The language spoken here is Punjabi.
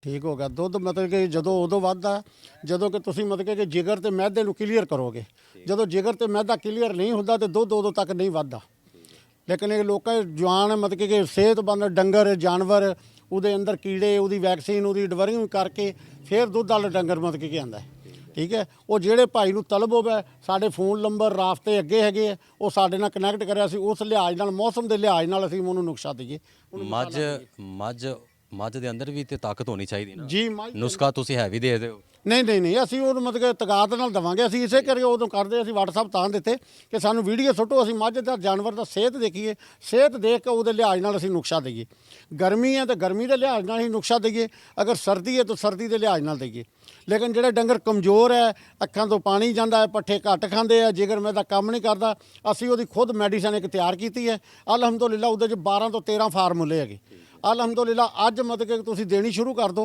ਠੀਕ ਹੋ ਗਿਆ ਦੁੱਧ ਮਤਲਬ ਕਿ ਜਦੋਂ ਉਦੋਂ ਵੱਧਦਾ ਜਦੋਂ ਕਿ ਤੁਸੀਂ ਮਤਲਬ ਕਿ ਜਿਗਰ ਤੇ ਮੈਦੇ ਨੂੰ ਕਲੀਅਰ ਕਰੋਗੇ। ਜਦੋਂ ਜਿਗਰ ਤੇ ਮੈਦਾ ਕਲੀਅਰ ਨਹੀਂ ਹੁੰਦਾ ਤੇ ਦੁੱਧ ਉਦੋਂ ਤੱਕ ਨਹੀਂ ਵੱਧਦਾ। ਲੇਕਿਨ ਇਹ ਲੋਕਾਂ ਜਵਾਨ ਮਤਲਬ ਕਿ ਸਿਹਤਮੰਦ ਡੰਗਰ ਜਾਨਵਰ ਉਹਦੇ ਅੰਦਰ ਕੀੜੇ ਉਹਦੀ ਵੈਕਸੀਨ ਉਹਦੀ ਡਵਰਿੰਗ ਕਰਕੇ ਫਿਰ ਦੁੱਧ ਵਾਲਾ ਡੰਗਰ ਮਤਲਬ ਕਿ ਆਉਂਦਾ। ਠੀਕ ਹੈ, ਉਹ ਜਿਹੜੇ ਭਾਈ ਨੂੰ ਤਲਬ ਹੋਵੇ ਸਾਡੇ ਫੋਨ ਨੰਬਰ ਰਾਸਤੇ ਅੱਗੇ ਹੈਗੇ ਆ, ਉਹ ਸਾਡੇ ਨਾਲ ਕਨੈਕਟ ਕਰਿਆ ਸੀ ਉਸ ਲਿਹਾਜ਼ ਨਾਲ ਮੌਸਮ ਦੇ ਲਿਹਾਜ਼ ਨਾਲ ਅਸੀਂ ਉਹਨੂੰ ਨੁਕਸ਼ਾ ਦਈਏ। ਮੱਝ ਦੇ ਅੰਦਰ ਵੀ ਤੇ ਤਾਕਤ ਹੋਣੀ ਚਾਹੀਦੀ ਨਾ ਜੀ ਨੁਸਖਾ ਤੁਸੀਂ ਹੈਵੀ ਦੇ ਦਿਓ। ਨਹੀਂ ਅਸੀਂ ਉਹਨੂੰ ਮਤਲਬ ਕਿ ਤਗਾਤ ਨਾਲ ਦੇਵਾਂਗੇ। ਅਸੀਂ ਇਸੇ ਕਰਕੇ ਉਦੋਂ ਕਰਦੇ ਅਸੀਂ WhatsApp ਤਾਂ ਦਿੱਤੇ ਕਿ ਸਾਨੂੰ ਵੀਡੀਓ ਸੁੱਟੋ, ਅਸੀਂ ਮੱਝ ਦਾ ਜਾਨਵਰ ਦਾ ਸਿਹਤ ਦੇਖੀਏ, ਸਿਹਤ ਦੇਖ ਕੇ ਉਹਦੇ ਲਿਹਾਜ਼ ਨਾਲ ਅਸੀਂ ਨੁਕਸ਼ਾ ਦਈਏ। ਗਰਮੀ ਹੈ ਤਾਂ ਗਰਮੀ ਦੇ ਲਿਹਾਜ਼ ਨਾਲ ਅਸੀਂ ਨੁਕਸ਼ਾ ਦਈਏ, ਅਗਰ ਸਰਦੀ ਹੈ ਤਾਂ ਸਰਦੀ ਦੇ ਲਿਹਾਜ਼ ਨਾਲ ਦਈਏ। ਲੇਕਿਨ ਜਿਹੜੇ ਡੰਗਰ ਕਮਜ਼ੋਰ ਹੈ, ਅੱਖਾਂ ਤੋਂ ਪਾਣੀ ਜਾਂਦਾ ਹੈ, ਪੱਠੇ ਘੱਟ ਖਾਂਦੇ ਆ, ਜਿਗਰ ਮੈਂ ਦਾ ਕੰਮ ਨਹੀਂ ਕਰਦਾ, ਅਸੀਂ ਉਹਦੀ ਖੁਦ ਮੈਡੀਸਨ ਇੱਕ ਤਿਆਰ ਕੀਤੀ ਹੈ। ਅਲਹਮਦੁਲਿਲਾ ਉਹਦੇ 'ਚ 12 ਤੋਂ 13 ਫਾਰਮੂਲੇ ਹੈਗੇ। ਅਲਹਮਦੁਲਿਲਾ ਅੱਜ ਮਤਲਬ ਕਿ ਤੁਸੀਂ ਦੇਣੀ ਸ਼ੁਰੂ ਕਰ ਦਿਓ